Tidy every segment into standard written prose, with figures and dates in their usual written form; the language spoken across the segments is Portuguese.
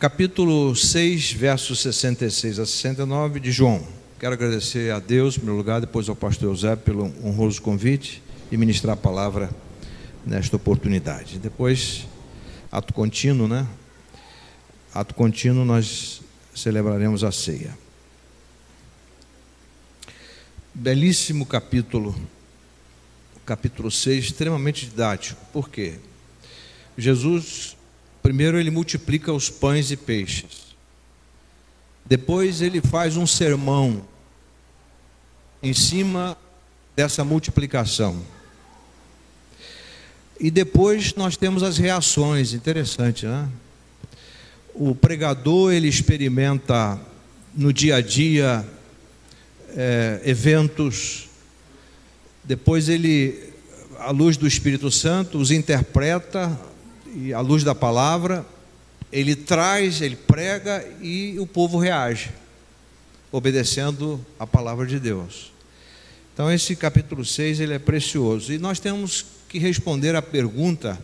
capítulo 6, versos 66 a 69 de João. Quero agradecer a Deus, em primeiro lugar, depois ao pastor Eusébio pelo honroso convite e ministrar a palavra nesta oportunidade. Depois, ato contínuo, né? Ato contínuo, nós celebraremos a ceia. Belíssimo capítulo 6, extremamente didático. Por quê? Jesus, primeiro, ele multiplica os pães e peixes. Depois ele faz um sermão em cima dessa multiplicação. E depois nós temos as reações, interessante, né? O pregador, ele experimenta no dia a dia eventos, depois ele, à luz do Espírito Santo, os interpreta, e à luz da palavra, ele traz, ele prega e o povo reage, obedecendo a palavra de Deus. Então esse capítulo 6, ele é precioso, e nós temos que responder à pergunta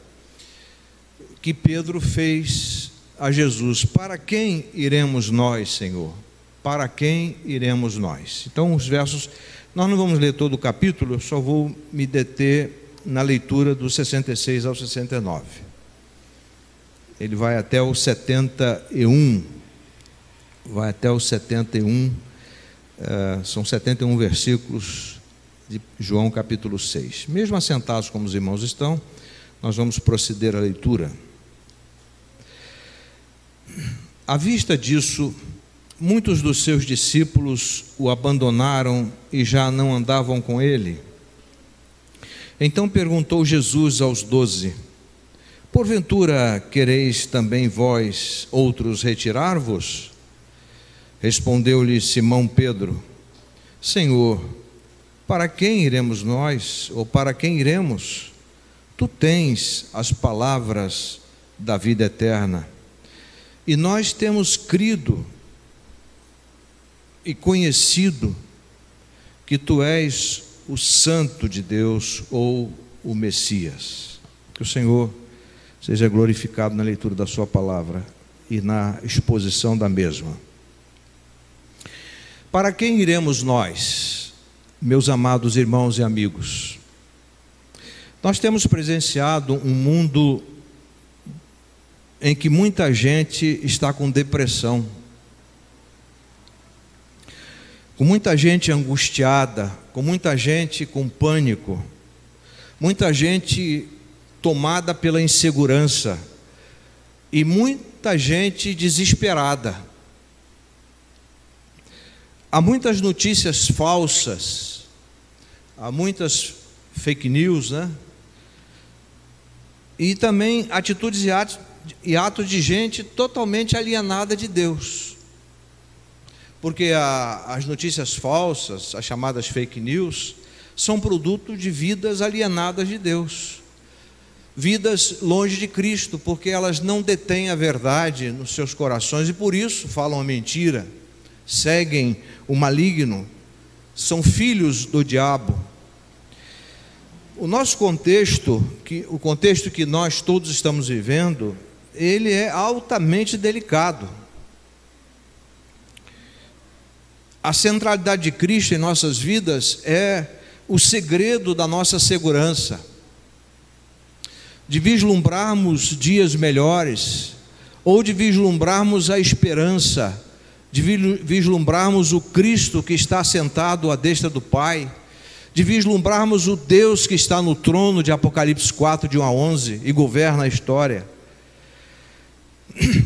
que Pedro fez a Jesus: para quem iremos nós, Senhor? Para quem iremos nós? Então os versos, nós não vamos ler todo o capítulo, eu só vou me deter na leitura do 66 ao 69. Ele vai até o 71, são 71 versículos de João capítulo 6. Mesmo assentados como os irmãos estão, nós vamos proceder à leitura. À vista disso, muitos dos seus discípulos o abandonaram e já não andavam com ele. Então perguntou Jesus aos 12: porventura quereis também vós outros retirar-vos? Respondeu-lhe Simão Pedro: Senhor, para quem iremos nós? Ou para quem iremos? Tu tens as palavras da vida eterna. E nós temos crido e conhecido que tu és o Santo de Deus, ou o Messias. Que o Senhor seja glorificado na leitura da sua palavra e na exposição da mesma. Para quem iremos nós, meus amados irmãos e amigos? Nós temos presenciado um mundo em que muita gente está com depressão, com muita gente angustiada, com muita gente com pânico, muita gente tomada pela insegurança e muita gente desesperada. Há muitas notícias falsas, há muitas fake news, né? E também atitudes e atos de gente totalmente alienada de Deus. Porque as notícias falsas, as chamadas fake news, são produto de vidas alienadas de Deus, vidas longe de Cristo, porque elas não detêm a verdade nos seus corações e por isso falam a mentira, seguem o maligno, são filhos do diabo. O nosso contexto, o contexto que nós todos estamos vivendo, ele é altamente delicado. A centralidade de Cristo em nossas vidas é o segredo da nossa segurança, de vislumbrarmos dias melhores, ou de vislumbrarmos a esperança, de vislumbrarmos o Cristo que está sentado à destra do Pai, de vislumbrarmos o Deus que está no trono de Apocalipse 4, de 1 a 11, e governa a história.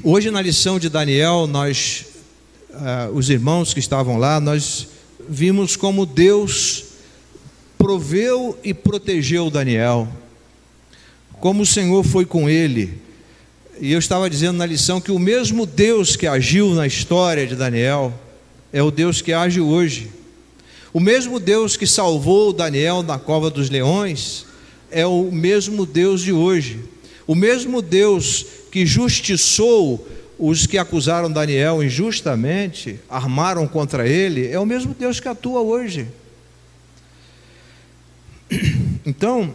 Hoje, na lição de Daniel, os irmãos que estavam lá, nós vimos como Deus proveu e protegeu Daniel, como o Senhor foi com ele. E eu estava dizendo na lição que o mesmo Deus que agiu na história de Daniel é o Deus que age hoje. O mesmo Deus que salvou Daniel na cova dos leões é o mesmo Deus de hoje. O mesmo Deus que justiçou os que acusaram Daniel injustamente, armaram contra ele, é o mesmo Deus que atua hoje. Então,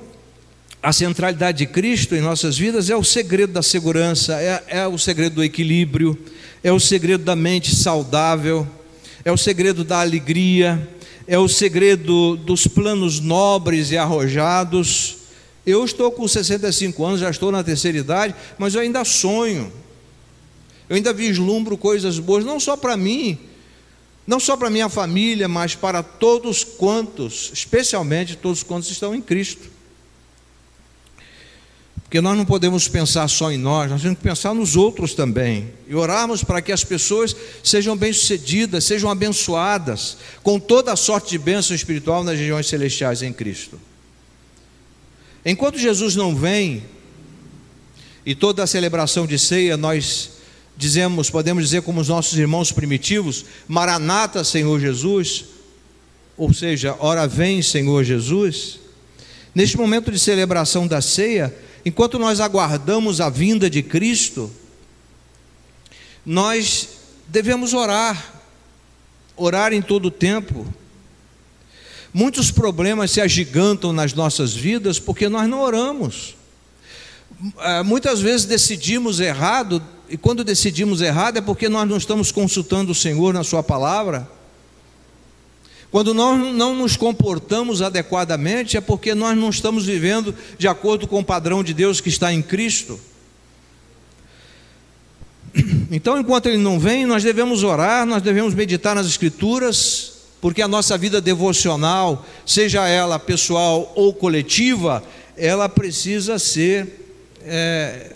A centralidade de Cristo em nossas vidas é o segredo da segurança, é o segredo do equilíbrio, é o segredo da mente saudável, é o segredo da alegria, é o segredo dos planos nobres e arrojados. Eu estou com 65 anos, já estou na terceira idade, mas eu ainda sonho, eu ainda vislumbro coisas boas, não só para mim, não só para minha família, mas para todos quantos, especialmente todos quantos estão em Cristo. Porque nós não podemos pensar só em nós temos que pensar nos outros também, e orarmos para que as pessoas sejam bem-sucedidas, sejam abençoadas, com toda a sorte de bênção espiritual nas regiões celestiais em Cristo. Enquanto Jesus não vem, e toda a celebração de ceia nós podemos dizer como os nossos irmãos primitivos, Maranata, Senhor Jesus, ou seja, ora vem, Senhor Jesus. Neste momento de celebração da ceia, enquanto nós aguardamos a vinda de Cristo, nós devemos orar em todo o tempo. Muitos problemas se agigantam nas nossas vidas porque nós não oramos. Muitas vezes decidimos errado, e quando decidimos errado é porque nós não estamos consultando o Senhor na sua palavra. Quando nós não nos comportamos adequadamente, é porque nós não estamos vivendo de acordo com o padrão de Deus que está em Cristo. Então, enquanto Ele não vem, nós devemos orar, nós devemos meditar nas Escrituras, porque a nossa vida devocional, seja ela pessoal ou coletiva, ela precisa ser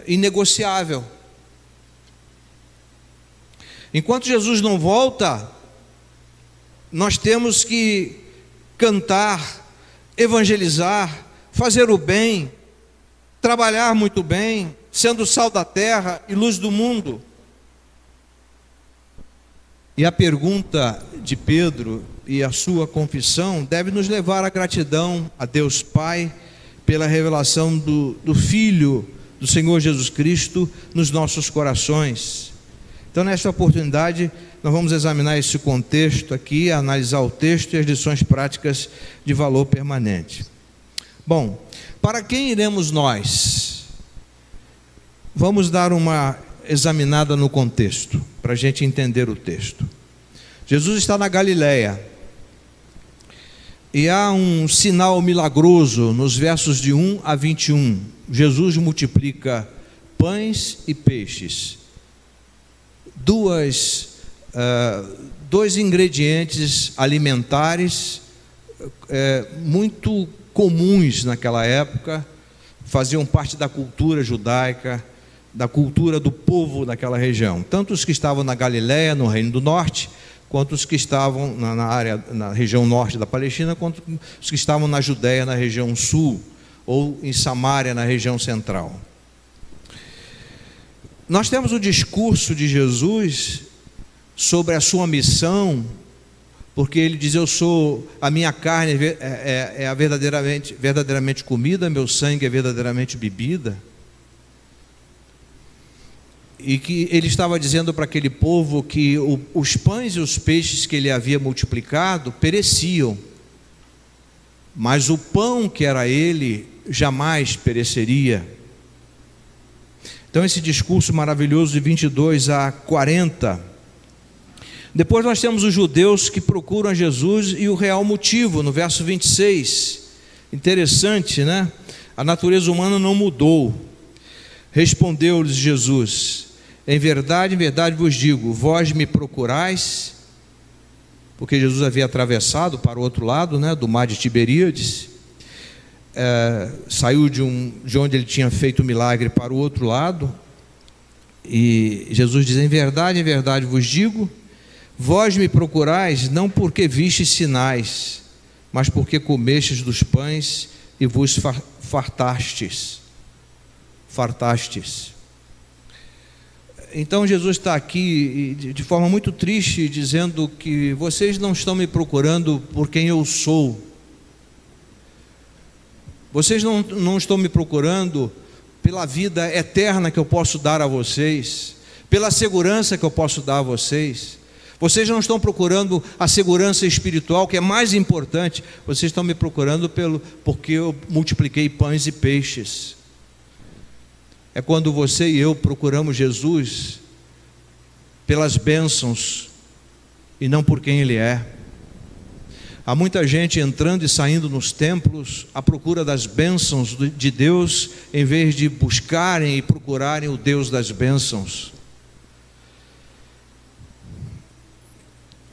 inegociável. Enquanto Jesus não volta, nós temos que cantar, evangelizar, fazer o bem, trabalhar muito bem, sendo sal da terra e luz do mundo. E a pergunta de Pedro e a sua confissão deve nos levar à gratidão a Deus Pai pela revelação do Filho do Senhor Jesus Cristo nos nossos corações. Então, nesta oportunidade, nós vamos examinar esse contexto aqui, analisar o texto e as lições práticas de valor permanente. Bom, para quem iremos nós? Vamos dar uma examinada no contexto, para a gente entender o texto. Jesus está na Galileia, e há um sinal milagroso nos versos de 1 a 21. Jesus multiplica pães e peixes. Dois ingredientes alimentares muito comuns naquela época, faziam parte da cultura judaica, da cultura do povo daquela região, tanto os que estavam na Galileia, no Reino do Norte, quanto os que estavam na região norte da Palestina, quanto os que estavam na Judéia, na região sul, ou em Samária, na região central. Nós temos o discurso de Jesus sobre a sua missão, porque ele diz: a minha carne é verdadeiramente comida, meu sangue é verdadeiramente bebida. E que ele estava dizendo para aquele povo que os pães e os peixes que ele havia multiplicado pereciam, mas o pão que era ele jamais pereceria. Então, esse discurso maravilhoso de 22 a 40. Depois nós temos os judeus que procuram Jesus e o real motivo, no verso 26. Interessante, né? A natureza humana não mudou. Respondeu-lhes Jesus: em verdade vos digo, vós me procurais, porque Jesus havia atravessado para o outro lado, né, do mar de Tiberíades, saiu de onde ele tinha feito o milagre para o outro lado, e Jesus diz: em verdade vos digo, vós me procurais não porque vistes sinais, mas porque comestes dos pães e vos fartastes. Então Jesus está aqui de forma muito triste, dizendo que vocês não estão me procurando por quem eu sou. Vocês não estão me procurando pela vida eterna que eu posso dar a vocês, pela segurança que eu posso dar a vocês. Vocês não estão procurando a segurança espiritual, que é mais importante. Vocês estão me procurando porque eu multipliquei pães e peixes. É quando você e eu procuramos Jesus pelas bênçãos e não por quem Ele é. Há muita gente entrando e saindo nos templos à procura das bênçãos de Deus, em vez de buscarem e procurarem o Deus das bênçãos.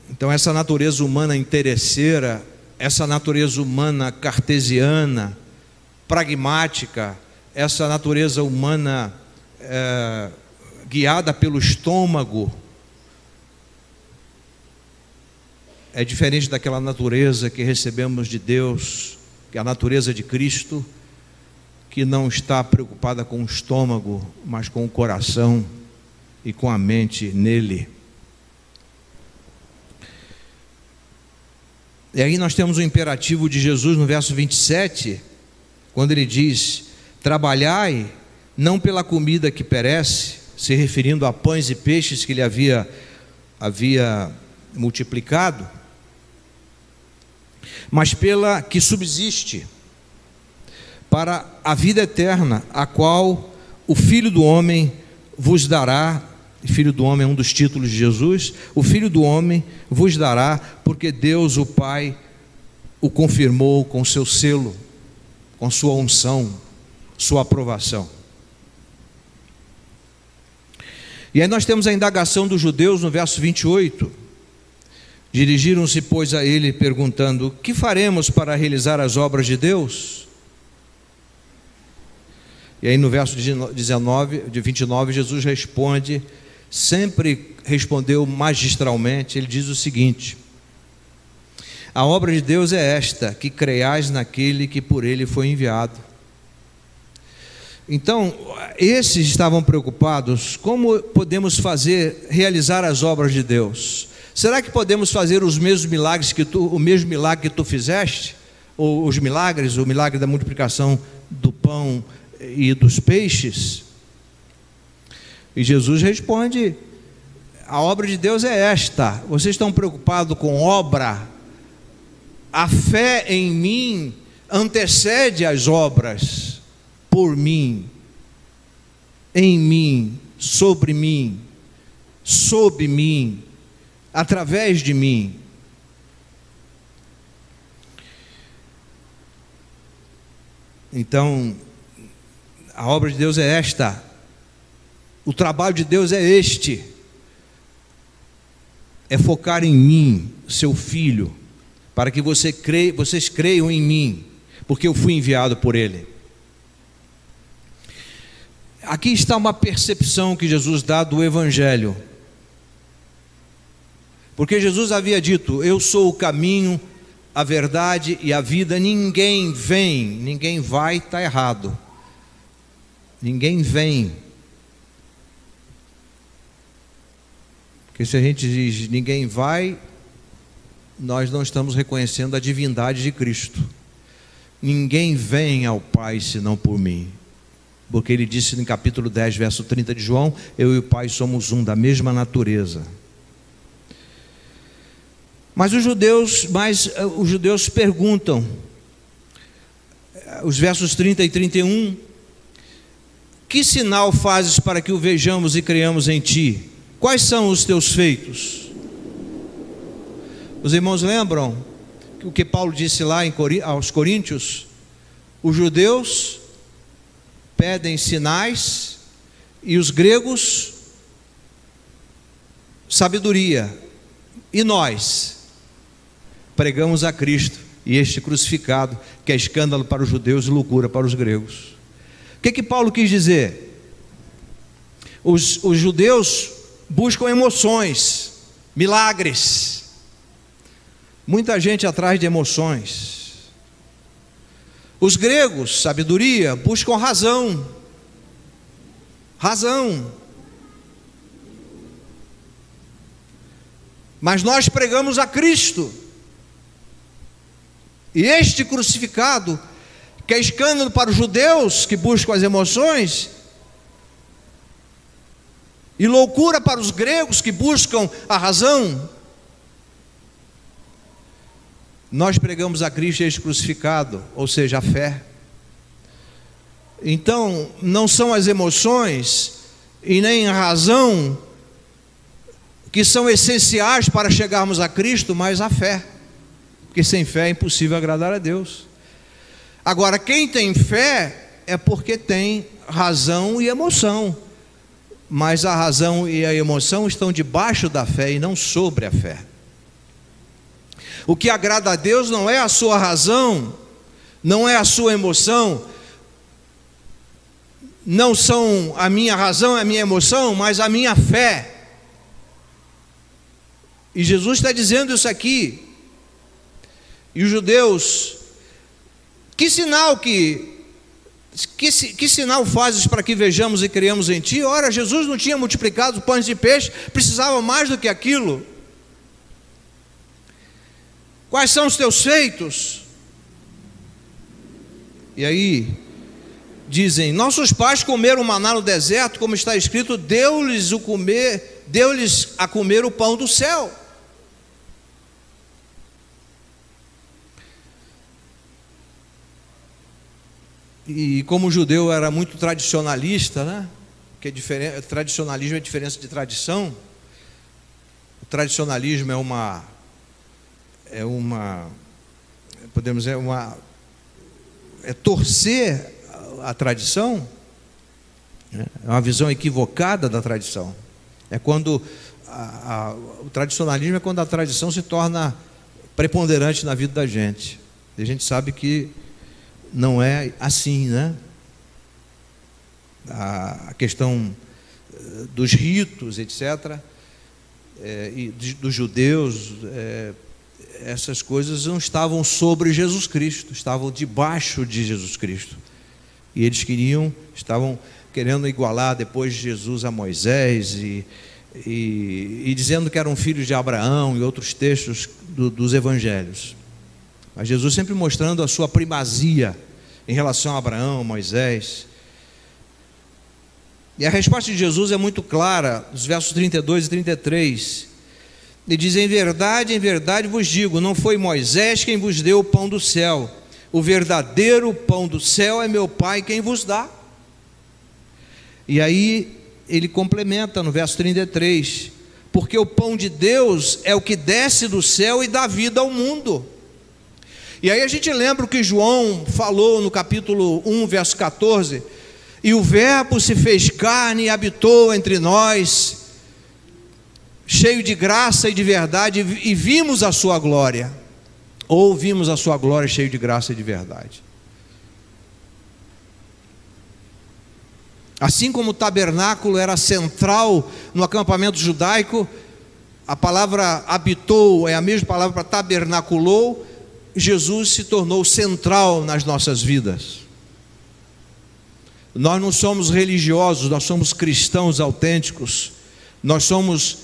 Então essa natureza humana interesseira, essa natureza humana cartesiana, pragmática, essa natureza humana guiada pelo estômago, é diferente daquela natureza que recebemos de Deus, que é a natureza de Cristo, que não está preocupada com o estômago, mas com o coração e com a mente nele. E aí nós temos o imperativo de Jesus no verso 27, quando ele diz: trabalhai não pela comida que perece, se referindo a pães e peixes que ele havia multiplicado, mas pela que subsiste, para a vida eterna, a qual o Filho do Homem vos dará. Filho do Homem é um dos títulos de Jesus. O Filho do Homem vos dará, porque Deus o Pai o confirmou com seu selo, com sua unção, sua aprovação. E aí nós temos a indagação dos judeus no verso 28. Dirigiram-se, pois, a ele perguntando: que faremos para realizar as obras de Deus? E aí no verso 29, Jesus responde, sempre respondeu magistralmente. Ele diz o seguinte: a obra de Deus é esta, que creiais naquele que por ele foi enviado. Então, esses estavam preocupados: como podemos realizar as obras de Deus? Será que podemos fazer os mesmos milagres o mesmo milagre que tu fizeste? Ou o milagre da multiplicação do pão e dos peixes? E Jesus responde: a obra de Deus é esta. Vocês estão preocupados com obra? A fé em mim antecede as obras por mim, em mim, sobre mim, sob mim, através de mim. Então, a obra de Deus é esta, o trabalho de Deus é este, é focar em mim, seu Filho, para que vocês creiam em mim, porque eu fui enviado por Ele. Aqui está uma percepção que Jesus dá do Evangelho, porque Jesus havia dito: eu sou o caminho, a verdade e a vida. Ninguém vai, está errado. Ninguém vem. Porque se a gente diz ninguém vai, nós não estamos reconhecendo a divindade de Cristo. Ninguém vem ao Pai senão por mim. Porque ele disse no capítulo 10, verso 30 de João: eu e o Pai somos um, da mesma natureza. Mas os judeus perguntam, os versos 30 e 31, que sinal fazes para que o vejamos e creiamos em ti? Quais são os teus feitos? Os irmãos lembram o que Paulo disse lá aos Coríntios? Os judeus pedem sinais e os gregos sabedoria, e nós pregamos a Cristo e este crucificado, que é escândalo para os judeus e loucura para os gregos. O que Paulo quis dizer? Os judeus buscam emoções, milagres, muita gente atrás de emoções. Os gregos, sabedoria, buscam razão. Mas nós pregamos a Cristo, e este crucificado, que é escândalo para os judeus que buscam as emoções, e loucura para os gregos que buscam a razão, Nós pregamos a Cristo e este crucificado, ou seja, a fé. Então, não são as emoções e nem a razão que são essenciais para chegarmos a Cristo, mas a fé, porque sem fé é impossível agradar a Deus. Agora, quem tem fé é porque tem razão e emoção, mas a razão e a emoção estão debaixo da fé e não sobre a fé. O que agrada a Deus não é a sua razão, não é a sua emoção, não são a minha razão, a minha emoção, mas a minha fé. E Jesus está dizendo isso aqui. E os judeus, que sinal fazes para que vejamos e criamos em ti? Ora, Jesus não tinha multiplicado pães e peixes, precisava mais do que aquilo. Quais são os teus feitos? E aí dizem: nossos pais comeram maná no deserto, como está escrito, deu-lhes a comer o pão do céu. E como o judeu era muito tradicionalista, né? Porque tradicionalismo é diferença de tradição. O tradicionalismo podemos dizer, é torcer a tradição, né? É uma visão equivocada da tradição. É quando o tradicionalismo é quando a tradição se torna preponderante na vida da gente. E a gente sabe que não é assim, né? A questão dos ritos, etc., e dos judeus, essas coisas não estavam sobre Jesus Cristo, estavam debaixo de Jesus Cristo. E eles estavam querendo igualar depois de Jesus a Moisés e dizendo que eram filhos de Abraão e outros textos dos evangelhos. Mas Jesus sempre mostrando a sua primazia em relação a Abraão, Moisés. E a resposta de Jesus é muito clara, nos versos 32 e 33. Ele diz: em verdade vos digo, não foi Moisés quem vos deu o pão do céu. O verdadeiro pão do céu é meu Pai quem vos dá. E aí ele complementa no verso 33, porque o pão de Deus é o que desce do céu e dá vida ao mundo. E aí a gente lembra o que João falou no capítulo 1, verso 14, e o verbo se fez carne e habitou entre nós, cheio de graça e de verdade, e vimos a sua glória. Ouvimos a sua glória, cheio de graça e de verdade. Assim como o tabernáculo era central no acampamento judaico, a palavra habitou é a mesma palavra para tabernaculou. Jesus se tornou central nas nossas vidas. Nós não somos religiosos, nós somos cristãos autênticos. Nós somos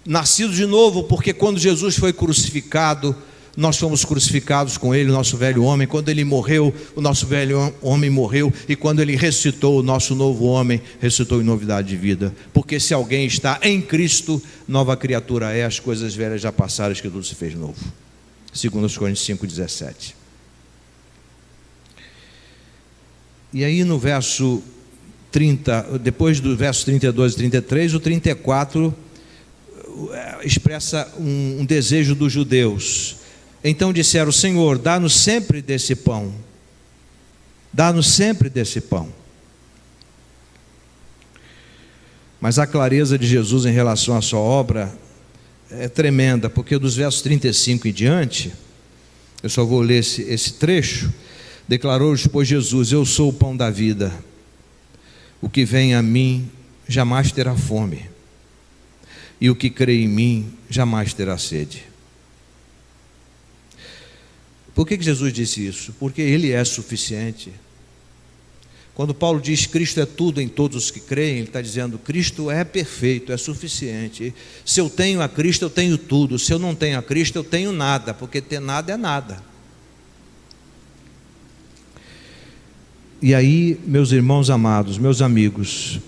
nascidos de novo, porque quando Jesus foi crucificado, nós fomos crucificados com ele, o nosso velho homem. Quando ele morreu, o nosso velho homem morreu. E quando ele ressuscitou, o nosso novo homem ressuscitou em novidade de vida. Porque se alguém está em Cristo, nova criatura é, as coisas velhas já passaram, que tudo se fez novo. 2 Coríntios 5,17. E aí no verso 30, depois do verso 32 e 33, o 34 expressa um desejo dos judeus. Então disseram: Senhor, dá-nos sempre desse pão. Dá-nos sempre desse pão. Mas a clareza de Jesus em relação à sua obra é tremenda, porque dos versos 35 em diante, eu só vou ler esse trecho. Declarou-lhes, pois, Jesus: eu sou o pão da vida. O que vem a mim jamais terá fome, e o que crê em mim jamais terá sede. Por que Jesus disse isso? Porque Ele é suficiente. Quando Paulo diz Cristo é tudo em todos os que creem, ele está dizendo Cristo é perfeito, é suficiente. Se eu tenho a Cristo, eu tenho tudo. Se eu não tenho a Cristo, eu tenho nada, porque ter nada é nada. E aí, meus irmãos amados, meus amigos,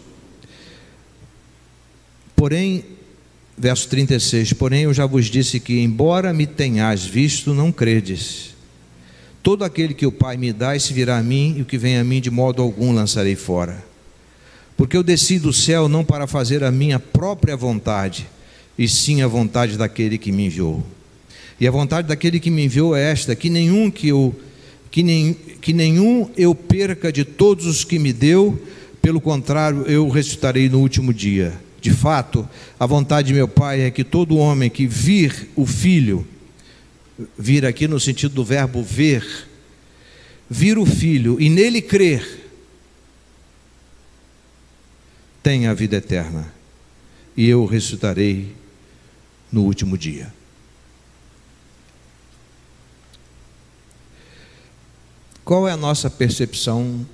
porém, Verso 36, porém eu já vos disse que, embora me tenhais visto, não credes. Todo aquele que o Pai me dá, esse virá a mim, e o que vem a mim, de modo algum lançarei fora. Porque eu desci do céu não para fazer a minha própria vontade, e sim a vontade daquele que me enviou. E a vontade daquele que me enviou é esta, que nenhum eu perca de todos os que me deu, pelo contrário, eu ressuscitarei no último dia. De fato, a vontade de meu Pai é que todo homem que vir o Filho, vir aqui no sentido do verbo ver, vir o Filho e nele crer, tenha a vida eterna, e eu ressuscitarei no último dia. Qual é a nossa percepção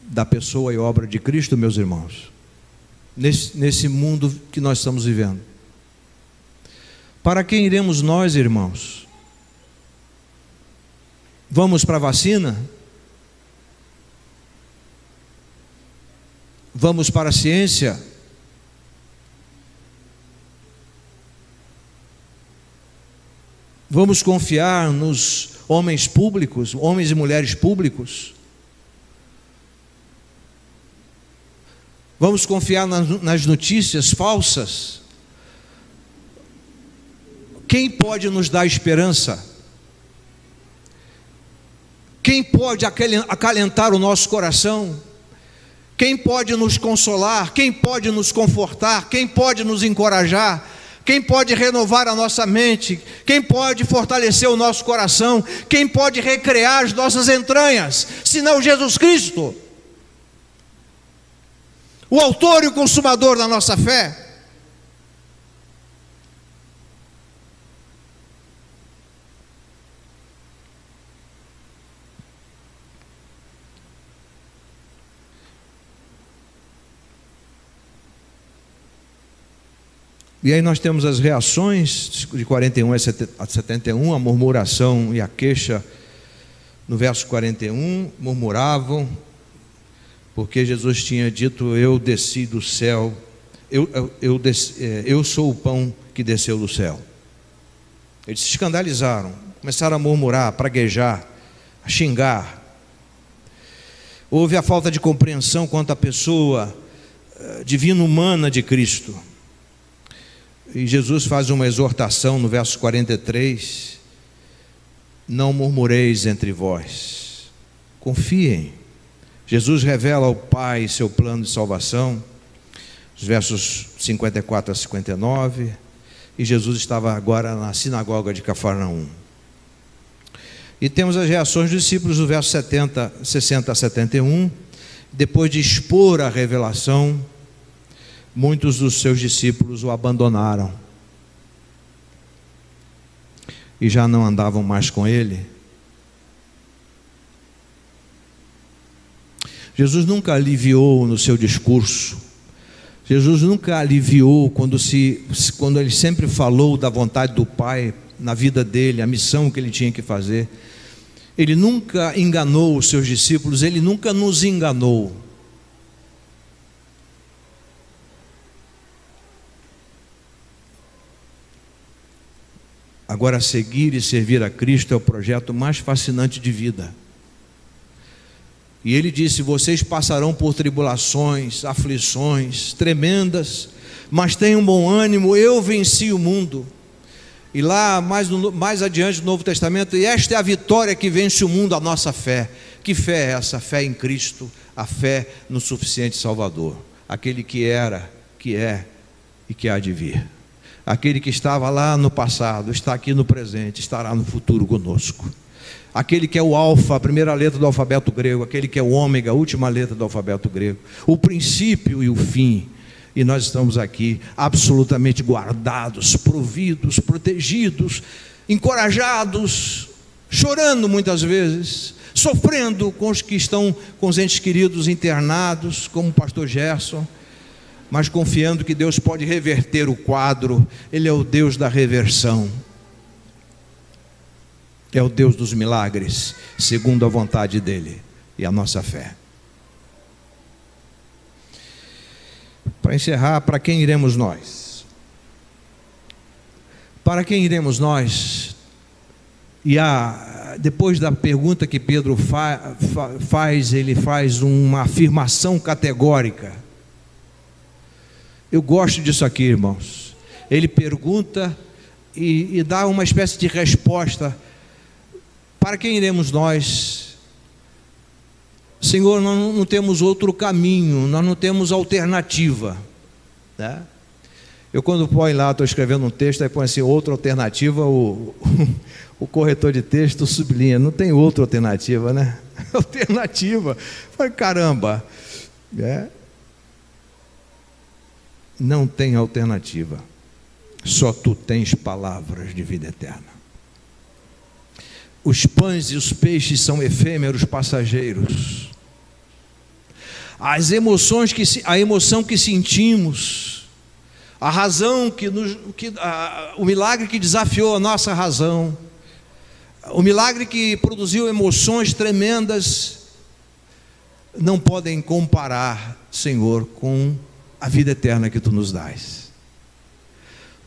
da pessoa e obra de Cristo, meus irmãos? Nesse mundo que nós estamos vivendo. Para quem iremos nós, irmãos? Vamos para a vacina? Vamos para a ciência? Vamos confiar nos homens públicos, homens e mulheres públicos? Vamos confiar nas notícias falsas? Quem pode nos dar esperança? Quem pode acalentar o nosso coração? Quem pode nos consolar? Quem pode nos confortar? Quem pode nos encorajar? Quem pode renovar a nossa mente? Quem pode fortalecer o nosso coração? Quem pode recriar as nossas entranhas? Senão Jesus Cristo, o autor e o consumador da nossa fé. E aí nós temos as reações de 41 a 71, a murmuração e a queixa. No verso 41, murmuravam, porque Jesus tinha dito: eu desci do céu, eu sou o pão que desceu do céu. Eles se escandalizaram, começaram a murmurar, a praguejar, a xingar. Houve a falta de compreensão quanto à pessoa divina humana de Cristo. E Jesus faz uma exortação no verso 43: não murmureis entre vós, confiem. Jesus revela ao Pai seu plano de salvação, os versos 54 a 59, e Jesus estava agora na sinagoga de Cafarnaum. E temos as reações dos discípulos do verso 60 a 71, depois de expor a revelação, muitos dos seus discípulos o abandonaram e já não andavam mais com ele. Jesus nunca aliviou no seu discurso, Jesus nunca aliviou quando ele sempre falou da vontade do Pai na vida dele, a missão que ele tinha que fazer. Ele nunca enganou os seus discípulos, ele nunca nos enganou. Agora, seguir e servir a Cristo é o projeto mais fascinante de vida. E ele disse: vocês passarão por tribulações, aflições tremendas, mas tenham bom ânimo, eu venci o mundo. E lá, mais adiante do Novo Testamento: e esta é a vitória que vence o mundo, a nossa fé. Que fé é essa? Fé em Cristo, a fé no suficiente Salvador, aquele que era, que é e que há de vir. Aquele que estava lá no passado, está aqui no presente, estará no futuro conosco. Aquele que é o alfa, a primeira letra do alfabeto grego, aquele que é o ômega, a última letra do alfabeto grego, o princípio e o fim. E nós estamos aqui absolutamente guardados, providos, protegidos, encorajados, chorando muitas vezes, sofrendo com os que estão com os entes queridos internados, como o pastor Gerson, mas confiando que Deus pode reverter o quadro. Ele é o Deus da reversão, é o Deus dos milagres, segundo a vontade dele e a nossa fé. Para encerrar, para quem iremos nós? Para quem iremos nós? E depois da pergunta que Pedro faz, ele faz uma afirmação categórica. Eu gosto disso aqui, irmãos. Ele pergunta e dá uma espécie de resposta. Para quem iremos nós? Senhor, nós não temos outro caminho, nós não temos alternativa, né? Eu, quando põe lá, estou escrevendo um texto, aí põe assim, outra alternativa, o corretor de texto sublinha, não tem outra alternativa, né? Alternativa, foi caramba, não tem alternativa, só tu tens palavras de vida eterna. Os pães e os peixes são efêmeros, passageiros. A emoção que sentimos, a razão o milagre que desafiou a nossa razão, o milagre que produziu emoções tremendas, não podem comparar, Senhor, com a vida eterna que tu nos dás.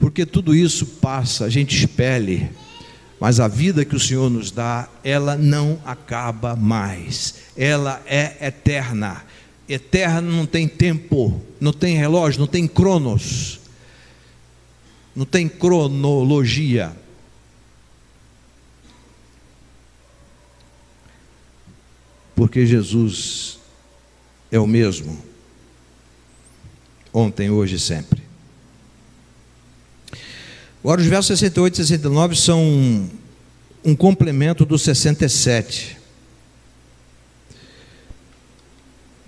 Porque tudo isso passa, a gente expele, mas a vida que o Senhor nos dá, ela não acaba mais, ela é eterna. Eterna não tem tempo, não tem relógio, não tem cronos, não tem cronologia. Porque Jesus é o mesmo, ontem, hoje e sempre. Agora os versos 68 e 69 são um complemento do 67.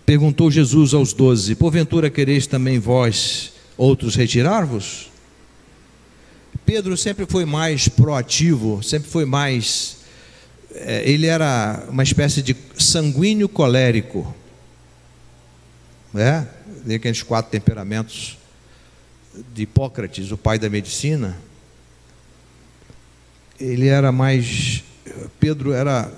Perguntou Jesus aos 12: porventura quereis também vós outros retirar-vos? Pedro sempre foi mais proativo, sempre foi mais... ele era uma espécie de sanguíneo colérico, aqueles 4 temperamentos de Hipócrates, o pai da medicina. Ele era mais... Pedro era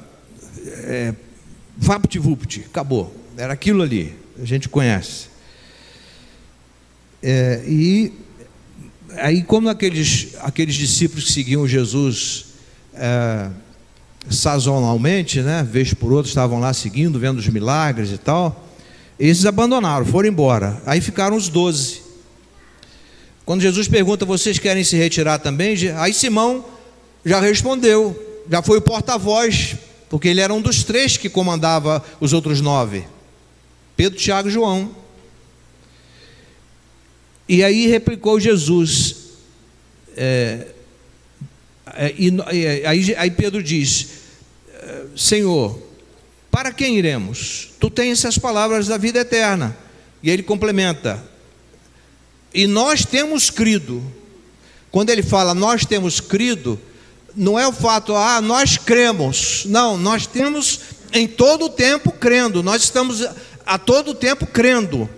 vapt-vupt, acabou, era aquilo ali, a gente conhece. E aí, como aqueles discípulos que seguiam Jesus sazonalmente, vez por outra, estavam lá seguindo, vendo os milagres e tal, eles abandonaram, foram embora. Aí ficaram os 12. Quando Jesus pergunta: vocês querem se retirar também? Aí Simão já respondeu, já foi o porta-voz, porque ele era um dos 3 que comandava os outros 9, Pedro, Tiago e João. E aí replicou Jesus, aí Pedro diz: Senhor, para quem iremos? Tu tens as palavras da vida eterna. E ele complementa: e nós temos crido. Quando ele fala nós temos crido, não é o fato, nós cremos. Não, nós temos em todo o tempo crendo. Nós estamos a todo o tempo crendo.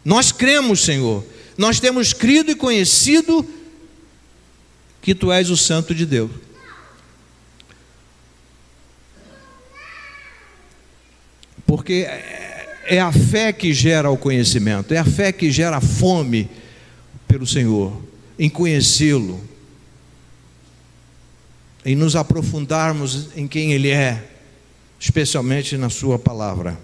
Nós cremos, Senhor. Nós temos crido e conhecido que tu és o Santo de Deus. Porque é a fé que gera o conhecimento, é a fé que gera a fome pelo Senhor, em conhecê-lo, em nos aprofundarmos em quem Ele é, especialmente na sua palavra.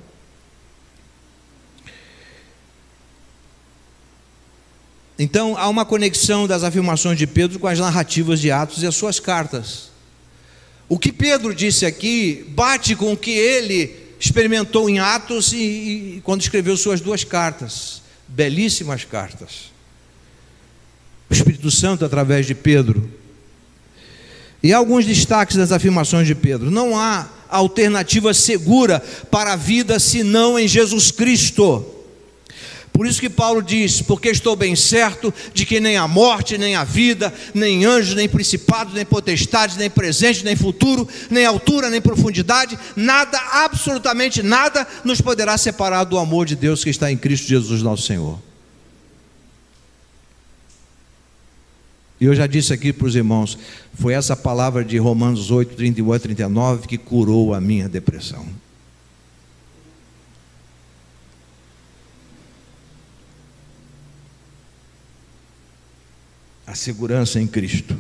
Então há uma conexão das afirmações de Pedro com as narrativas de Atos e as suas cartas. O que Pedro disse aqui bate com o que ele experimentou em Atos e quando escreveu suas 2 cartas, belíssimas cartas. O Espírito Santo através de Pedro. E há alguns destaques das afirmações de Pedro. Não há alternativa segura para a vida senão em Jesus Cristo. Por isso que Paulo diz: porque estou bem certo de que nem a morte, nem a vida, nem anjos, nem principados, nem potestades, nem presente, nem futuro, nem altura, nem profundidade, nada, absolutamente nada, nos poderá separar do amor de Deus que está em Cristo Jesus nosso Senhor. E eu já disse aqui para os irmãos, foi essa palavra de Romanos 8, 31 a 39 que curou a minha depressão. a segurança em Cristo.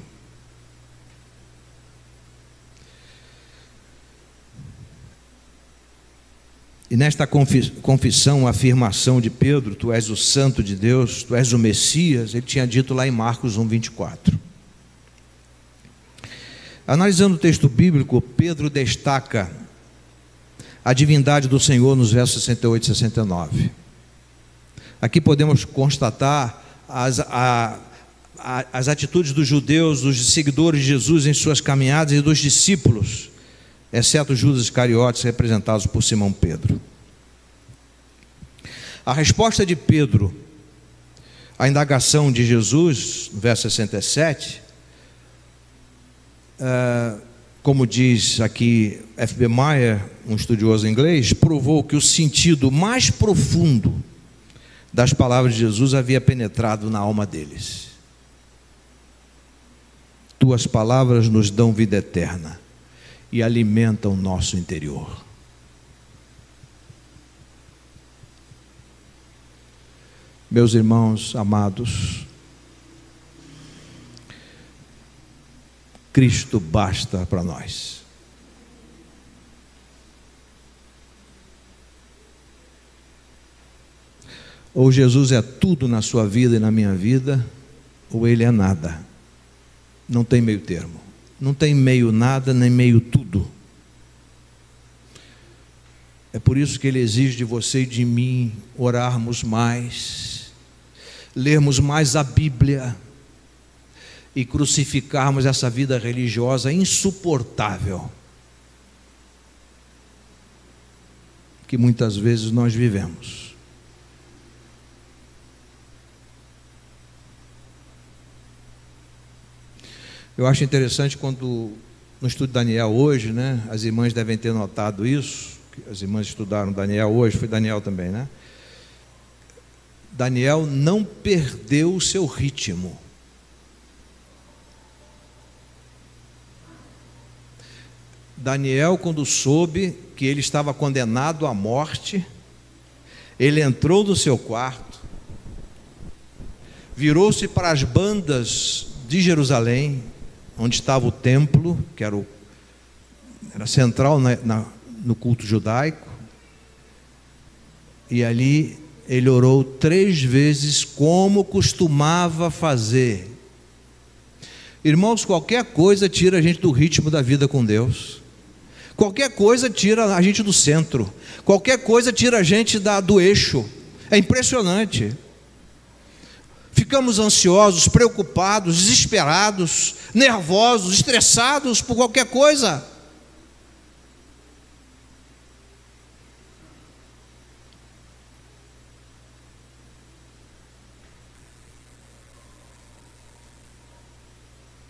E nesta confissão, a afirmação de Pedro, tu és o santo de Deus, tu és o Messias, ele tinha dito lá em Marcos 1:24. Analisando o texto bíblico, Pedro destaca a divindade do Senhor nos versos 68 e 69. Aqui podemos constatar as atitudes dos judeus, dos seguidores de Jesus em suas caminhadas e dos discípulos, exceto Judas Iscariotes, representados por Simão Pedro. A resposta de Pedro à indagação de Jesus, no verso 67, como diz aqui F.B. Meyer, um estudioso inglês, provou que o sentido mais profundo das palavras de Jesus havia penetrado na alma deles. Tuas palavras nos dão vida eterna e alimentam o nosso interior. Meus irmãos amados, Cristo basta para nós. Ou Jesus é tudo na sua vida e na minha vida, ou Ele é nada. Não tem meio termo. Não tem meio nada, nem meio tudo. É por isso que Ele exige de você e de mim orarmos mais, lermos mais a Bíblia e crucificarmos essa vida religiosa insuportável que muitas vezes nós vivemos. Eu acho interessante quando no estudo de Daniel hoje, né, as irmãs devem ter notado isso, as irmãs estudaram Daniel hoje, foi Daniel também, né? Daniel não perdeu o seu ritmo. Daniel, quando soube que ele estava condenado à morte, ele entrou no seu quarto, virou-se para as bandas de Jerusalém, onde estava o templo, que era central no culto judaico, e ali ele orou 3 vezes, como costumava fazer. Irmãos, qualquer coisa tira a gente do ritmo da vida com Deus, qualquer coisa tira a gente do centro, qualquer coisa tira a gente do eixo. É impressionante. Ficamos ansiosos, preocupados, desesperados, nervosos, estressados por qualquer coisa.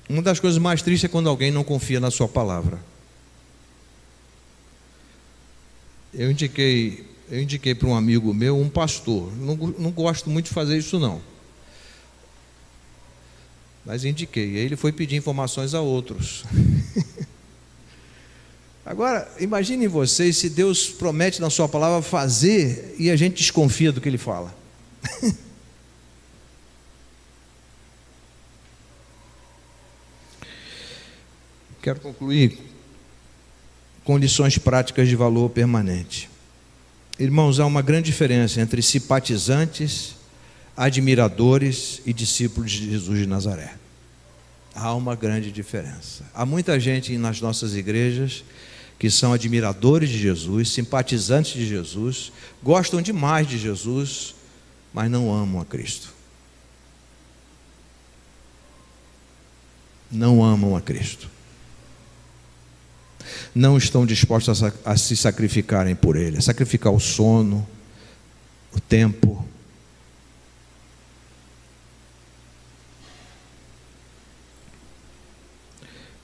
Uma das coisas mais tristes é quando alguém não confia na sua palavra. Eu indiquei para um amigo meu, um pastor. Não gosto muito de fazer isso não, mas indiquei. Aí ele foi pedir informações a outros. Agora, imaginem vocês se Deus promete na sua palavra fazer e a gente desconfia do que Ele fala. Quero concluir com lições práticas de valor permanente. Irmãos, há uma grande diferença entre simpatizantes, admiradores e discípulos de Jesus de Nazaré. Há uma grande diferença. Há muita gente nas nossas igrejas que são admiradores de Jesus, simpatizantes de Jesus, gostam demais de Jesus, mas não amam a Cristo. Não amam a Cristo. Não estão dispostos a se sacrificarem por Ele, a sacrificar o sono, o tempo.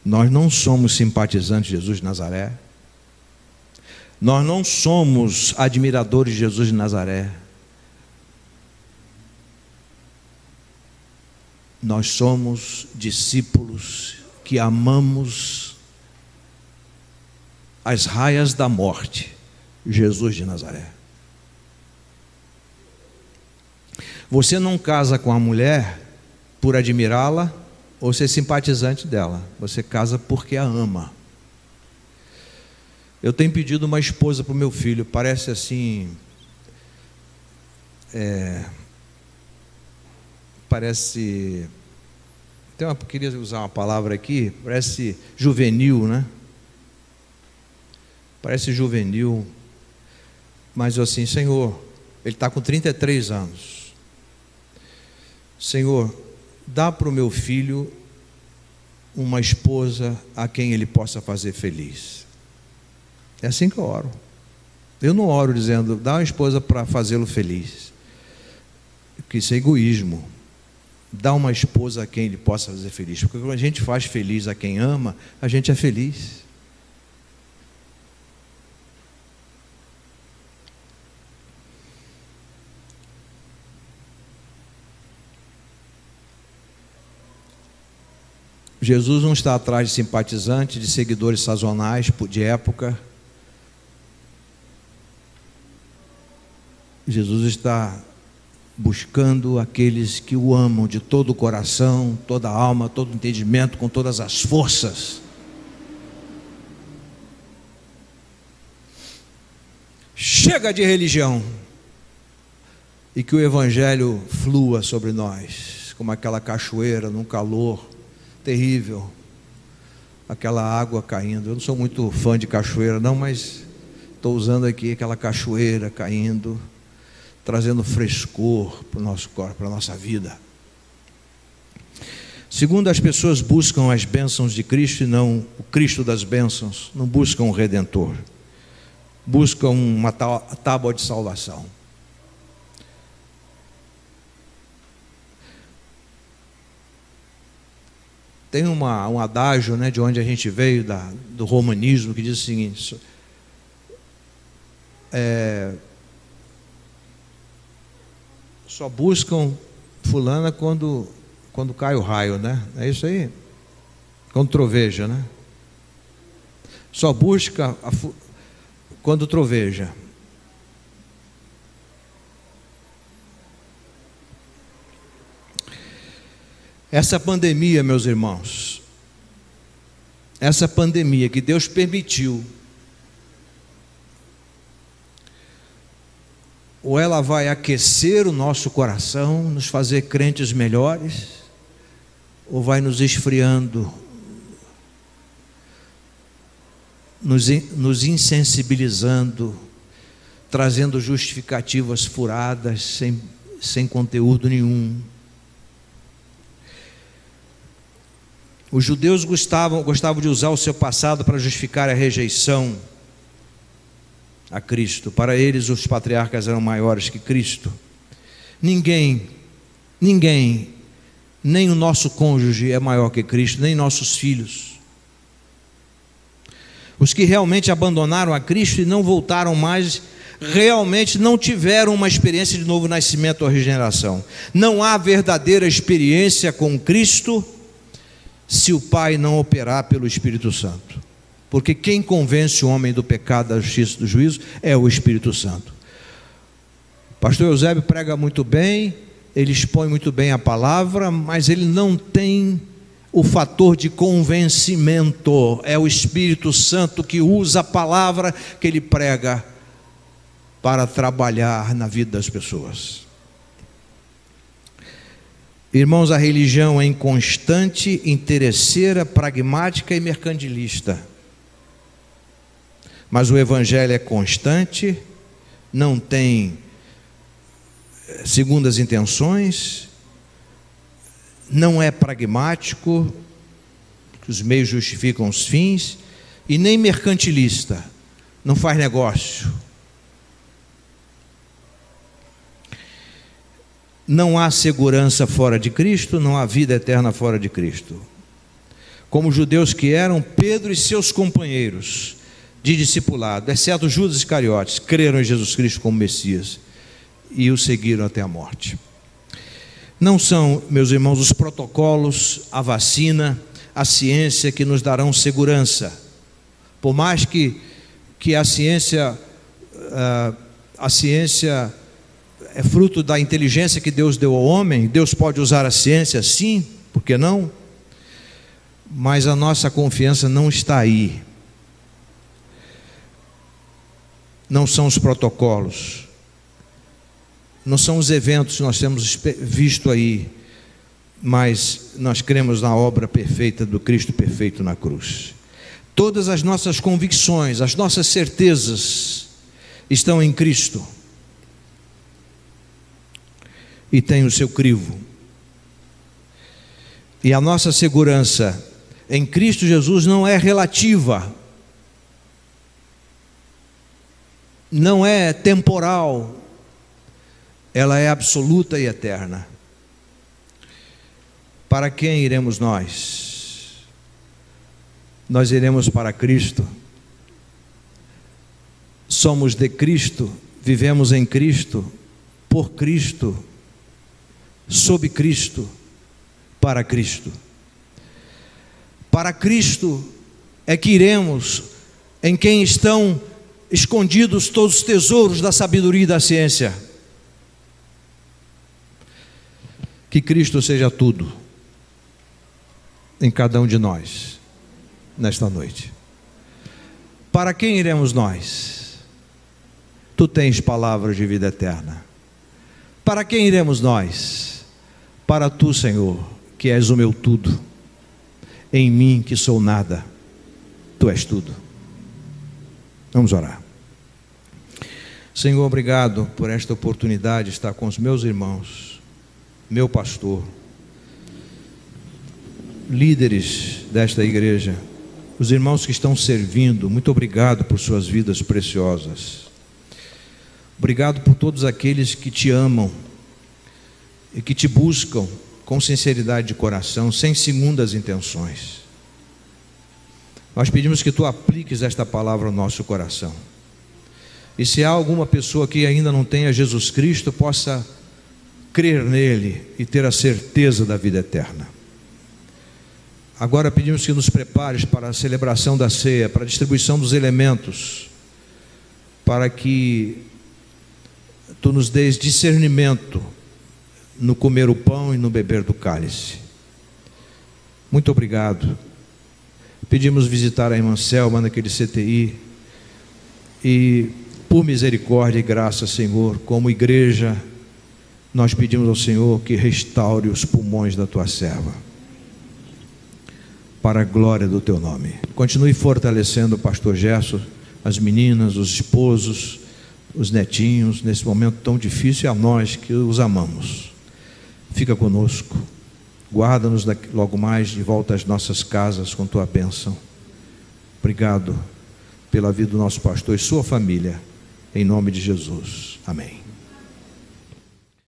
Nós não somos simpatizantes de Jesus de Nazaré. Nós não somos admiradores de Jesus de Nazaré. Nós somos discípulos que amamos as raias da morte, Jesus de Nazaré. Você não casa com a mulher por admirá-la ou ser simpatizante dela. Você casa porque a ama. Eu tenho pedido uma esposa para o meu filho, parece assim, queria usar uma palavra aqui, parece juvenil, né? Parece juvenil, mas assim, Senhor, ele está com 33 anos. Senhor, dá para o meu filho uma esposa a quem ele possa fazer feliz. É assim que eu oro. Eu não oro dizendo, dá uma esposa para fazê-lo feliz, porque isso é egoísmo. Dá uma esposa a quem ele possa fazer feliz, porque quando a gente faz feliz a quem ama, a gente é feliz. Jesus não está atrás de simpatizantes, de seguidores sazonais, de época. Jesus está buscando aqueles que o amam de todo o coração, toda a alma, todo o entendimento, com todas as forças. Chega de religião e que o Evangelho flua sobre nós, como aquela cachoeira num calor terrível, aquela água caindo. Eu não sou muito fã de cachoeira não, mas estou usando aqui aquela cachoeira caindo, trazendo frescor para o nosso corpo, para a nossa vida. Segundo, as pessoas buscam as bênçãos de Cristo e não o Cristo das bênçãos, não buscam o Redentor, buscam uma tábua de salvação. Tem um adágio, né, de onde a gente veio, do romanismo, que diz o seguinte: só buscam fulana quando cai o raio, né? É isso aí? Quando troveja, né? Só busca quando troveja. Essa pandemia, meus irmãos, essa pandemia que Deus permitiu, ou ela vai aquecer o nosso coração, nos fazer crentes melhores, ou vai nos esfriando, nos insensibilizando, trazendo justificativas furadas, sem conteúdo nenhum. Os judeus gostavam de usar o seu passado para justificar a rejeição a Cristo. Para eles, os patriarcas eram maiores que Cristo. Ninguém, nem o nosso cônjuge é maior que Cristo, nem nossos filhos. Os que realmente abandonaram a Cristo e não voltaram mais, realmente não tiveram uma experiência de novo nascimento ou regeneração. Não há verdadeira experiência com Cristo se o Pai não operar pelo Espírito Santo. Porque quem convence o homem do pecado, da justiça e do juízo é o Espírito Santo. O pastor Eusébio prega muito bem, ele expõe muito bem a palavra, mas ele não tem o fator de convencimento. É o Espírito Santo que usa a palavra que ele prega para trabalhar na vida das pessoas. Irmãos, a religião é inconstante, interesseira, pragmática e mercantilista. Mas o Evangelho é constante, não tem segundas intenções, não é pragmático, os meios justificam os fins, e nem mercantilista, não faz negócio. Não há segurança fora de Cristo, não há vida eterna fora de Cristo. Como os judeus que eram, Pedro e seus companheiros de discipulado, exceto Judas Iscariotes, creram em Jesus Cristo como Messias e o seguiram até a morte. Não são, meus irmãos, os protocolos, a vacina, a ciência que nos darão segurança. Por mais que a ciência é fruto da inteligência que Deus deu ao homem. Deus pode usar a ciência, sim, por que não? Mas a nossa confiança não está aí. Não são os protocolos, não são os eventos que nós temos visto aí, mas nós cremos na obra perfeita do Cristo perfeito na cruz. Todas as nossas convicções, as nossas certezas estão em Cristo e tem o seu crivo. E a nossa segurança em Cristo Jesus não é relativa, não é temporal, ela é absoluta e eterna. Para quem iremos nós? Nós iremos para Cristo. Somos de Cristo, vivemos em Cristo, por Cristo, sob Cristo, para Cristo. Para Cristo é que iremos, em quem estão escondidos todos os tesouros da sabedoria e da ciência. Que Cristo seja tudo em cada um de nós nesta noite. Para quem iremos nós? Tu tens palavras de vida eterna. Para quem iremos nós? Para tu, Senhor, que és o meu tudo. Em mim, que sou nada, tu és tudo. Vamos orar. Senhor, obrigado por esta oportunidade de estar com os meus irmãos, meu pastor, líderes desta igreja, os irmãos que estão servindo. Muito obrigado por suas vidas preciosas. Obrigado por todos aqueles que te amam e que te buscam com sinceridade de coração, sem segundas intenções. Nós pedimos que tu apliques esta palavra ao nosso coração. E se há alguma pessoa que ainda não tenha Jesus Cristo, possa crer nele e ter a certeza da vida eterna. Agora pedimos que nos prepares para a celebração da ceia, para a distribuição dos elementos, para que tu nos dês discernimento no comer o pão e no beber do cálice. Muito obrigado. Pedimos visitar a irmã Selma naquele CTI e, por misericórdia e graça, Senhor, como igreja, nós pedimos ao Senhor que restaure os pulmões da tua serva, para a glória do teu nome. Continue fortalecendo o pastor Gerson, as meninas, os esposos, os netinhos, nesse momento tão difícil, e a nós que os amamos. Fica conosco, guarda-nos logo mais de volta às nossas casas com tua bênção. Obrigado pela vida do nosso pastor e sua família, em nome de Jesus. Amém.